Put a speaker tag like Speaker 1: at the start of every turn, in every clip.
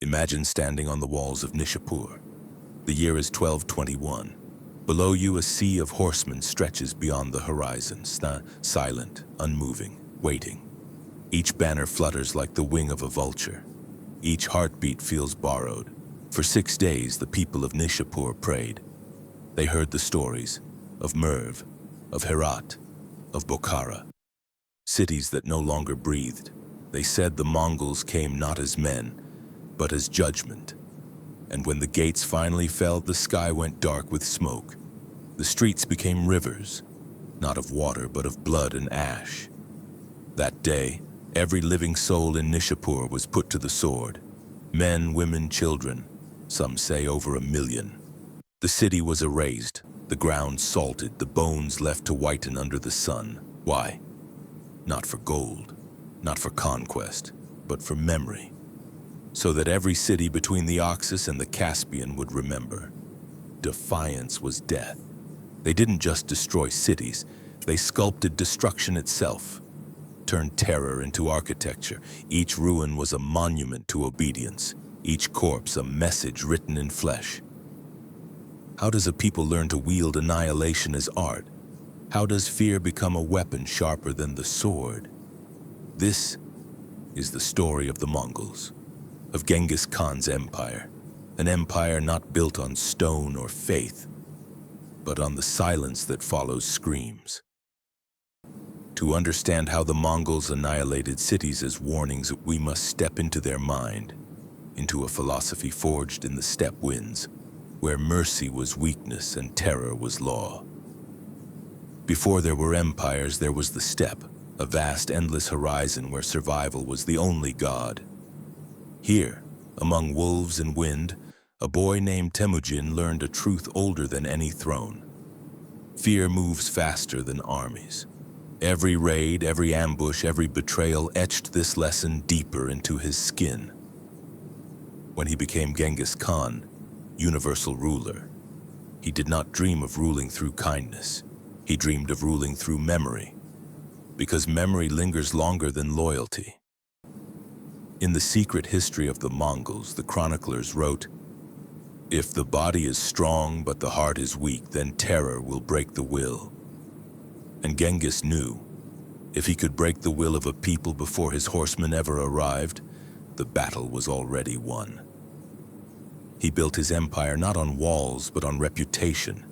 Speaker 1: Imagine standing on the walls of Nishapur. The year is 1221. Below you, a sea of horsemen stretches beyond the horizon, silent, unmoving, waiting. Each banner flutters like the wing of a vulture. Each heartbeat feels borrowed. For 6 days, the people of Nishapur prayed. They heard the stories of Merv, of Herat, of Bokhara, cities that no longer breathed. They said the Mongols came not as men, but as judgment. And when the gates finally fell, the sky went dark with smoke. The streets became rivers, not of water, but of blood and ash. That day, every living soul in Nishapur was put to the sword. Men, women, children, some say over 1 million. The city was erased, the ground salted, the bones left to whiten under the sun. Why? Not for gold, not for conquest, but for memory. So that every city between the Oxus and the Caspian would remember. Defiance was death. They didn't just destroy cities, they sculpted destruction itself, turned terror into architecture. Each ruin was a monument to obedience, each corpse a message written in flesh. How does a people learn to wield annihilation as art? How does fear become a weapon sharper than the sword? This is the story of the Mongols, of Genghis Khan's empire, an empire not built on stone or faith, but on the silence that follows screams. To understand how the Mongols annihilated cities as warnings, we must step into their mind, into a philosophy forged in the steppe winds, where mercy was weakness and terror was law. Before there were empires, there was the steppe, a vast, endless horizon where survival was the only god. Here, among wolves and wind, a boy named Temujin learned a truth older than any throne. Fear moves faster than armies. Every raid, every ambush, every betrayal etched this lesson deeper into his skin. When he became Genghis Khan, universal ruler, he did not dream of ruling through kindness. He dreamed of ruling through memory, because memory lingers longer than loyalty. In the secret history of the Mongols, the chroniclers wrote, "If the body is strong but the heart is weak, then terror will break the will." And Genghis knew, if he could break the will of a people before his horsemen ever arrived, the battle was already won. He built his empire not on walls but on reputation.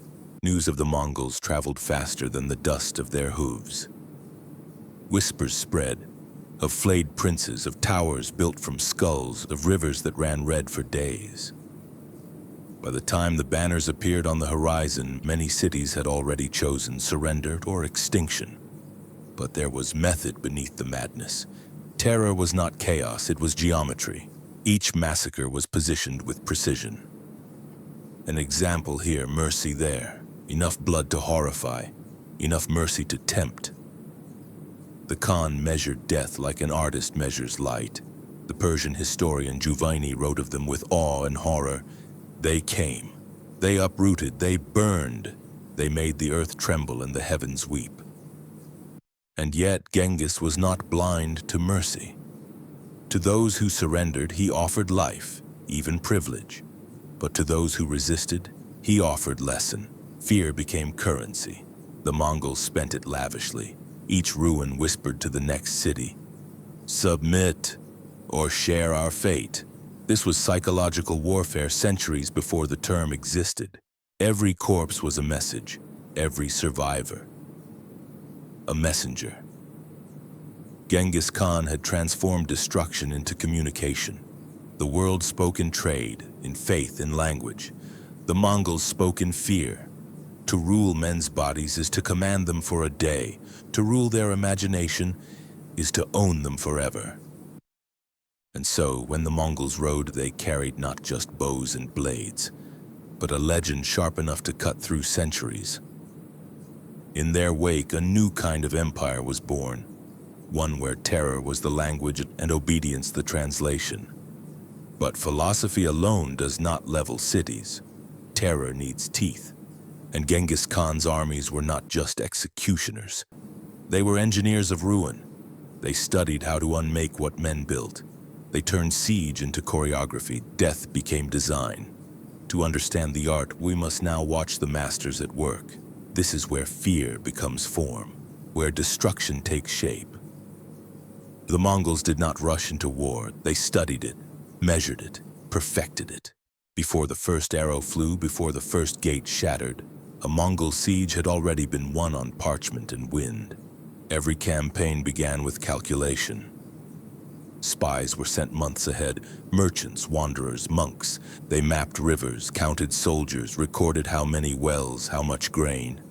Speaker 1: News of the Mongols traveled faster than the dust of their hooves. Whispers spread of flayed princes, of towers built from skulls, of rivers that ran red for days. By the time the banners appeared on the horizon, many cities had already chosen surrender or extinction. But there was method beneath the madness. Terror was not chaos, it was geometry. Each massacre was positioned with precision. An example here, mercy there. Enough blood to horrify, enough mercy to tempt. The Khan measured death like an artist measures light. The Persian historian Juvaini wrote of them with awe and horror. They came, they uprooted, they burned, they made the earth tremble and the heavens weep. And yet Genghis was not blind to mercy. To those who surrendered, he offered life, even privilege. But to those who resisted, he offered lesson. Fear became currency. The Mongols spent it lavishly. Each ruin whispered to the next city, "Submit, or share our fate." This was psychological warfare centuries before the term existed. Every corpse was a message, every survivor a messenger. Genghis Khan had transformed destruction into communication. The world spoke in trade, in faith, in language. The Mongols spoke in fear. To rule men's bodies is to command them for a day. To rule their imagination is to own them forever. And so, when the Mongols rode, they carried not just bows and blades, but a legend sharp enough to cut through centuries. In their wake, a new kind of empire was born, one where terror was the language and obedience the translation. But philosophy alone does not level cities. Terror needs teeth. And Genghis Khan's armies were not just executioners. They were engineers of ruin. They studied how to unmake what men built. They turned siege into choreography. Death became design. To understand the art, we must now watch the masters at work. This is where fear becomes form, where destruction takes shape. The Mongols did not rush into war. They studied it, measured it, perfected it. Before the first arrow flew, before the first gate shattered, a Mongol siege had already been won on parchment and wind. Every campaign began with calculation. Spies were sent months ahead, merchants, wanderers, monks. They mapped rivers, counted soldiers, recorded how many wells, how much grain.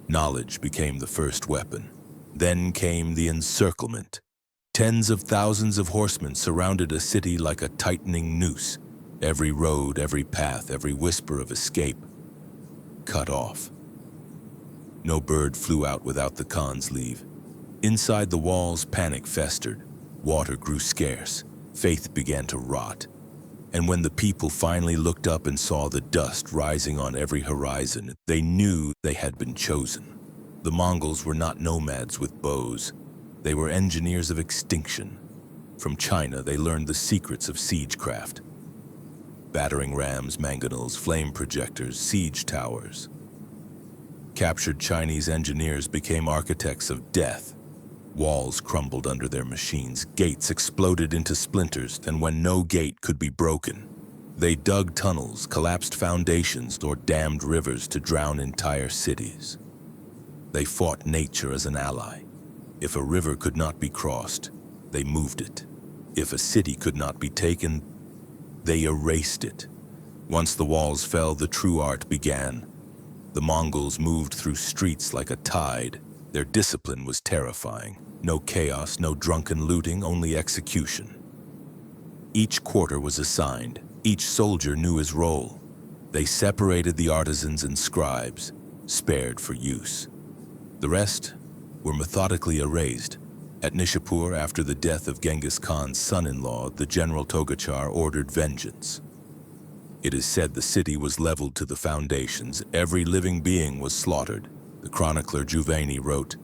Speaker 1: Knowledge became the first weapon. Then came the encirclement. Tens of thousands of horsemen surrounded a city like a tightening noose. Every road, every path, every whisper of escape cut off. No bird flew out without the Khan's leave. Inside the walls, panic festered. Water grew scarce. Faith began to rot. And when the people finally looked up and saw the dust rising on every horizon, they knew they had been chosen. The Mongols were not nomads with bows. They were engineers of extinction. From China, they learned the secrets of siegecraft. Battering rams, mangonels, flame projectors, siege towers. Captured Chinese engineers became architects of death. Walls crumbled under their machines, gates exploded into splinters, and when no gate could be broken, they dug tunnels, collapsed foundations, or dammed rivers to drown entire cities. They fought nature as an ally. If a river could not be crossed, they moved it. If a city could not be taken, they erased it. Once the walls fell, the true art began. The Mongols moved through streets like a tide. Their discipline was terrifying. No chaos, no drunken looting, only execution. Each quarter was assigned. Each soldier knew his role. They separated the artisans and scribes, spared for use. The rest were methodically erased. At Nishapur, after the death of Genghis Khan's son-in-law, the general Togachar ordered vengeance. It is said the city was leveled to the foundations. Every living being was slaughtered. The chronicler Juvayni wrote,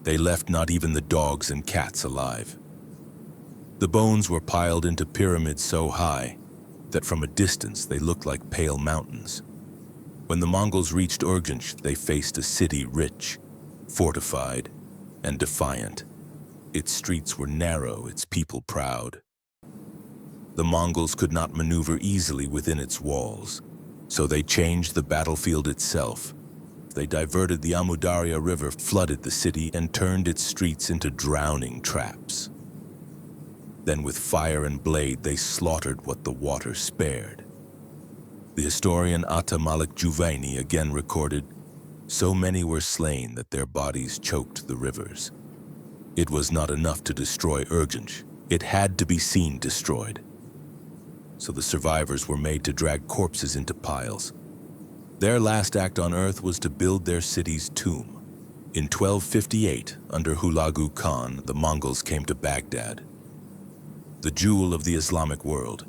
Speaker 1: "They left not even the dogs and cats alive." The bones were piled into pyramids so high that from a distance they looked like pale mountains. When the Mongols reached Urgench, they faced a city rich, fortified, and defiant. Its streets were narrow, its people proud. The Mongols could not maneuver easily within its walls, so they changed the battlefield itself. They diverted the Amudarya River, flooded the city, and turned its streets into drowning traps. Then with fire and blade, they slaughtered what the water spared. The historian Atta Malik Juvayni again recorded, "So many were slain that their bodies choked the rivers." It was not enough to destroy Urgench. It had to be seen destroyed. So the survivors were made to drag corpses into piles. Their last act on earth was to build their city's tomb. In 1258, under Hulagu Khan, the Mongols came to Baghdad, the jewel of the Islamic world,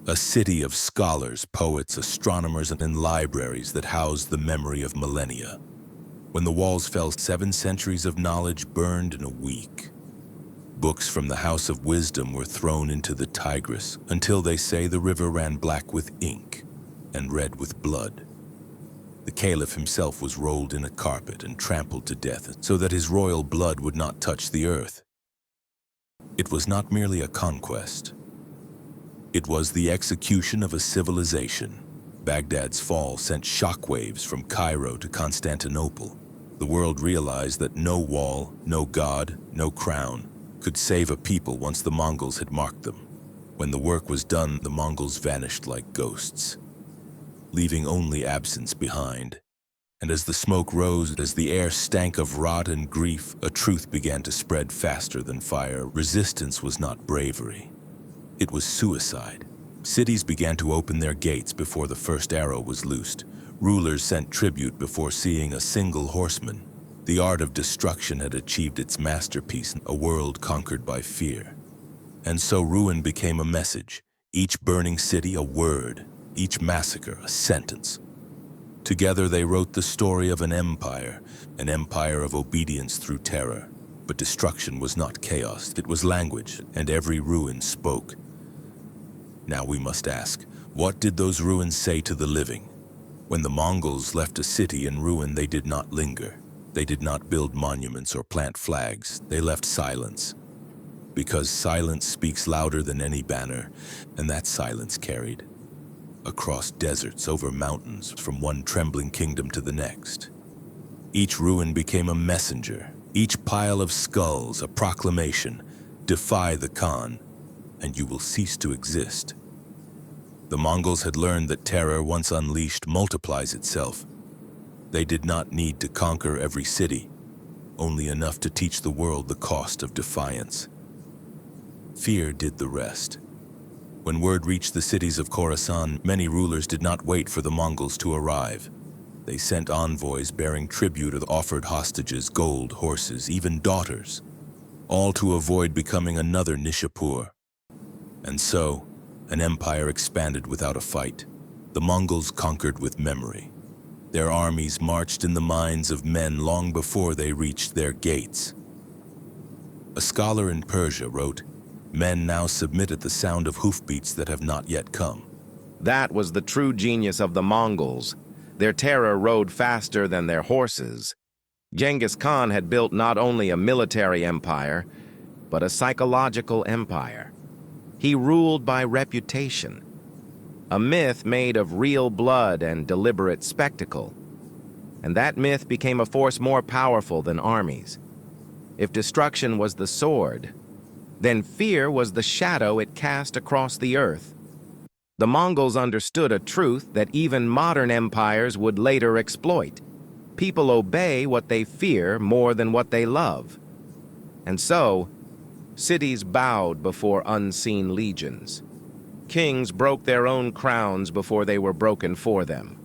Speaker 1: a city of scholars, poets, astronomers, and libraries that housed the memory of millennia. When the walls fell, 7 centuries of knowledge burned in a week. Books from the House of Wisdom were thrown into the Tigris until, they say, the river ran black with ink and red with blood. The caliph himself was rolled in a carpet and trampled to death so that his royal blood would not touch the earth. It was not merely a conquest. It was the execution of a civilization. Baghdad's fall sent shockwaves from Cairo to Constantinople. The world realized that no wall, no god, no crown could save a people once the Mongols had marked them. When the work was done, the Mongols vanished like ghosts, leaving only absence behind. And as the smoke rose, as the air stank of rot and grief, a truth began to spread faster than fire. Resistance was not bravery. It was suicide. Cities began to open their gates before the first arrow was loosed. Rulers sent tribute before seeing a single horseman. The art of destruction had achieved its masterpiece, a world conquered by fear. And so ruin became a message, each burning city a word, each massacre a sentence. Together they wrote the story of an empire of obedience through terror. But destruction was not chaos, it was language, and every ruin spoke. Now we must ask, what did those ruins say to the living? When the Mongols left a city in ruin, they did not linger. They did not build monuments or plant flags. They left silence. Because silence speaks louder than any banner, and that silence carried across deserts, over mountains, from one trembling kingdom to the next. Each ruin became a messenger, each pile of skulls a proclamation: defy the Khan, and you will cease to exist. The Mongols had learned that terror, once unleashed, multiplies itself. They did not need to conquer every city, only enough to teach the world the cost of defiance. Fear did the rest. When word reached the cities of Khorasan, many rulers did not wait for the Mongols to arrive. They sent envoys bearing tribute or offered hostages, gold, horses, even daughters, all to avoid becoming another Nishapur. And so, an empire expanded without a fight. The Mongols conquered with memory. Their armies marched in the minds of men long before they reached their gates. A scholar in Persia wrote, "Men now submit at the sound of hoofbeats that have not yet come."
Speaker 2: That was the true genius of the Mongols. Their terror rode faster than their horses. Genghis Khan had built not only a military empire, but a psychological empire. He ruled by reputation, a myth made of real blood and deliberate spectacle. And that myth became a force more powerful than armies. If destruction was the sword, then fear was the shadow it cast across the earth. The Mongols understood a truth that even modern empires would later exploit. People obey what they fear more than what they love. And so, cities bowed before unseen legions. Kings broke their own crowns before they were broken for them.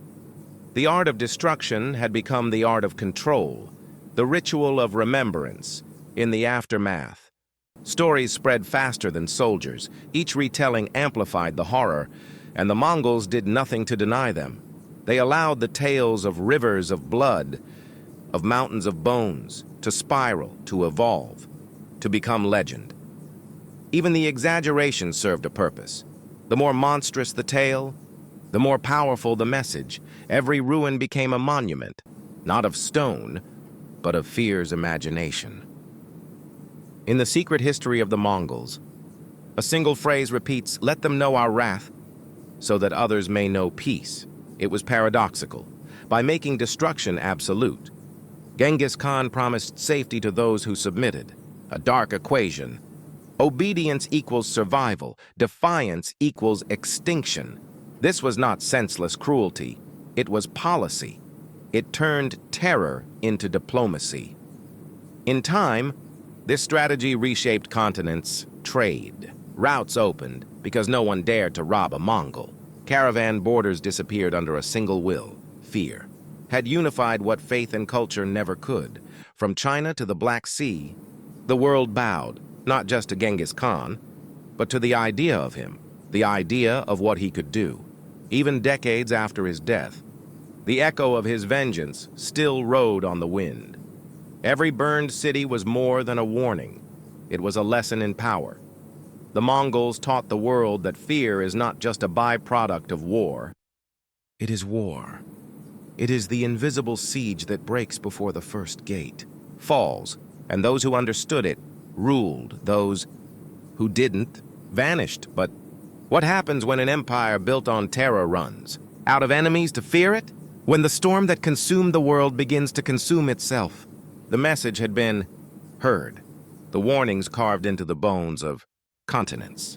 Speaker 2: The art of destruction had become the art of control, the ritual of remembrance. In the aftermath, stories spread faster than soldiers. Each retelling amplified the horror, and the Mongols did nothing to deny them. They allowed the tales of rivers of blood, of mountains of bones, to spiral, to evolve, to become legend. Even the exaggeration served a purpose. The more monstrous the tale, the more powerful the message. Every ruin became a monument, not of stone, but of fear's imagination. In the secret history of the Mongols, a single phrase repeats, "Let them know our wrath, so that others may know peace." It was paradoxical. By making destruction absolute, Genghis Khan promised safety to those who submitted. A dark equation. Obedience equals survival. Defiance equals extinction. This was not senseless cruelty. It was policy. It turned terror into diplomacy. In time, this strategy reshaped continents, trade. Routes opened because no one dared to rob a Mongol. Caravan borders disappeared under a single will, fear. Had unified what faith and culture never could. From China to the Black Sea, the world bowed, not just to Genghis Khan, but to the idea of him, the idea of what he could do. Even decades after his death, the echo of his vengeance still rode on the wind. Every burned city was more than a warning. It was a lesson in power. The Mongols taught the world that fear is not just a byproduct of war. It is war. It is the invisible siege that breaks before the first gate, falls, and those who understood it ruled. Those who didn't vanished. But what happens when an empire built on terror runs out of enemies to fear it? When the storm that consumed the world begins to consume itself. The message had been heard, the warnings carved into the bones of continents.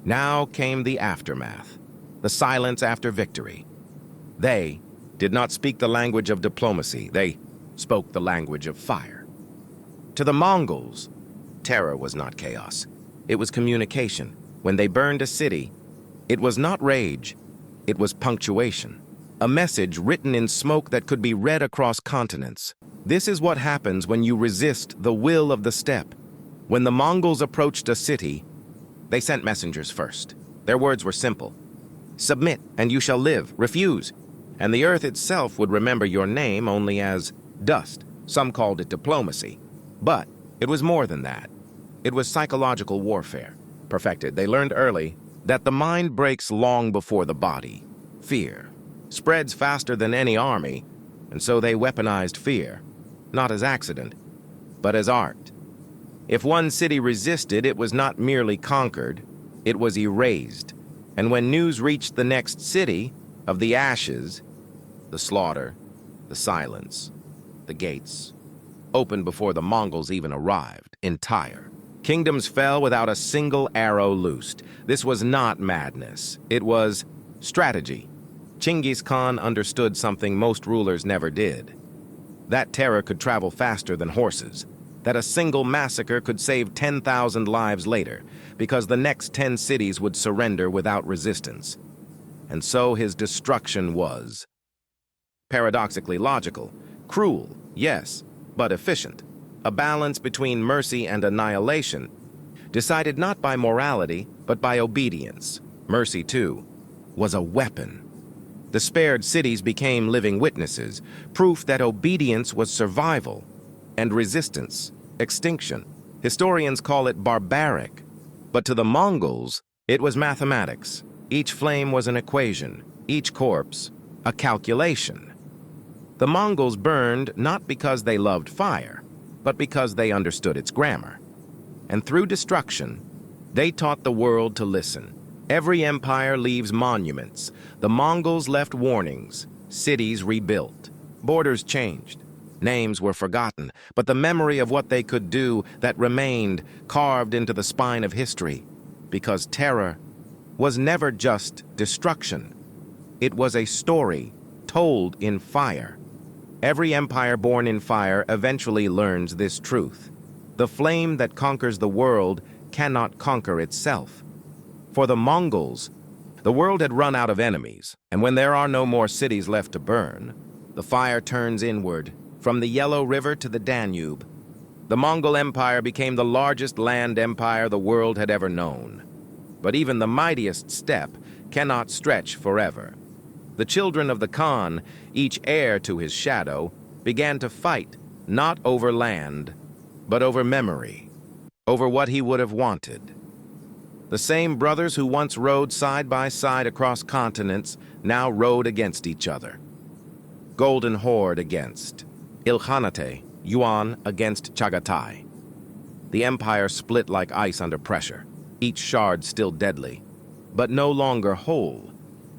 Speaker 2: Now came the aftermath, the silence after victory. They did not speak the language of diplomacy. They spoke the language of fire. To the Mongols, terror was not chaos. It was communication. When they burned a city, it was not rage. It was punctuation. A message written in smoke that could be read across continents. This is what happens when you resist the will of the steppe. When the Mongols approached a city, they sent messengers first. Their words were simple. Submit, and you shall live. Refuse, and the earth itself would remember your name only as dust. Some called it diplomacy. But it was more than that. It was psychological warfare. Perfected. They learned early, that the mind breaks long before the body. Fear spreads faster than any army, and so they weaponized fear, not as accident, but as art. If one city resisted, it was not merely conquered, it was erased. And when news reached the next city of the ashes, the slaughter, the silence, the gates opened before the Mongols even arrived, entire. Kingdoms fell without a single arrow loosed. This was not madness. It was strategy. Genghis Khan understood something most rulers never did. That terror could travel faster than horses. That a single massacre could save 10,000 lives later, because the next 10 cities would surrender without resistance. And so his destruction was paradoxically logical, cruel, yes, but efficient. A balance between mercy and annihilation, decided not by morality, but by obedience. Mercy, too, was a weapon. The spared cities became living witnesses, proof that obedience was survival, and resistance, extinction. Historians call it barbaric, but to the Mongols, it was mathematics. Each flame was an equation, each corpse, a calculation. The Mongols burned not because they loved fire, but because they understood its grammar. And through destruction, they taught the world to listen. Every empire leaves monuments. The Mongols left warnings. Cities rebuilt. Borders changed. Names were forgotten, but the memory of what they could do that remained carved into the spine of history. Because terror was never just destruction. It was a story told in fire. Every empire born in fire eventually learns this truth. The flame that conquers the world cannot conquer itself. For the Mongols, the world had run out of enemies, and when there are no more cities left to burn, the fire turns inward, from the Yellow River to the Danube. The Mongol Empire became the largest land empire the world had ever known. But even the mightiest step cannot stretch forever. The children of the Khan, each heir to his shadow, began to fight, not over land, but over memory, over what he would have wanted. The same brothers who once rode side by side across continents now rode against each other. Golden Horde against Ilkhanate, Yuan against Chagatai. The empire split like ice under pressure, each shard still deadly, but no longer whole.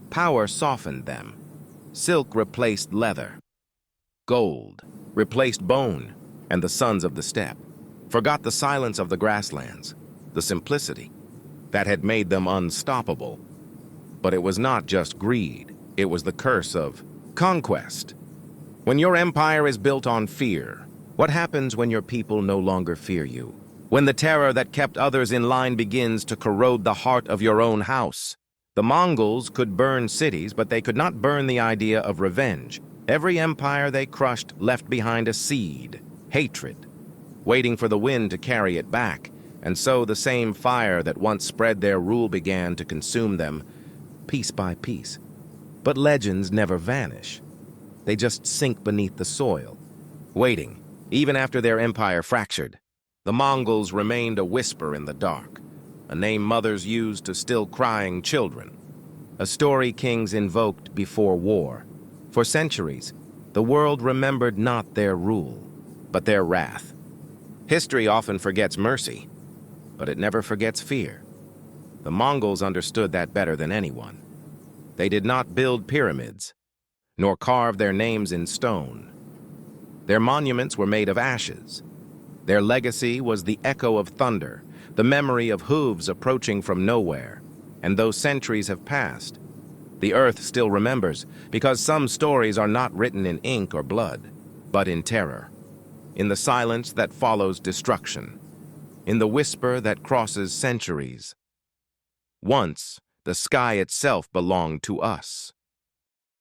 Speaker 2: Power softened them. Silk replaced leather. Gold replaced bone, and the sons of the steppe forgot the silence of the grasslands, the simplicity that had made them unstoppable. But it was not just greed, it was the curse of conquest. When your empire is built on fear, what happens when your people no longer fear you? When the terror that kept others in line begins to corrode the heart of your own house? The Mongols could burn cities, but they could not burn the idea of revenge. Every empire they crushed left behind a seed, hatred, waiting for the wind to carry it back. And so the same fire that once spread their rule began to consume them, piece by piece. But legends never vanish. They just sink beneath the soil, waiting, even after their empire fractured. The Mongols remained a whisper in the dark, a name mothers used to still crying children, a story kings invoked before war. For centuries, the world remembered not their rule, but their wrath. History often forgets mercy, but it never forgets fear. The Mongols understood that better than anyone. They did not build pyramids, nor carve their names in stone. Their monuments were made of ashes. Their legacy was the echo of thunder, the memory of hooves approaching from nowhere. And though centuries have passed, the earth still remembers, because some stories are not written in ink or blood, but in terror, in the silence that follows destruction, in the whisper that crosses centuries. Once, the sky itself belonged to us.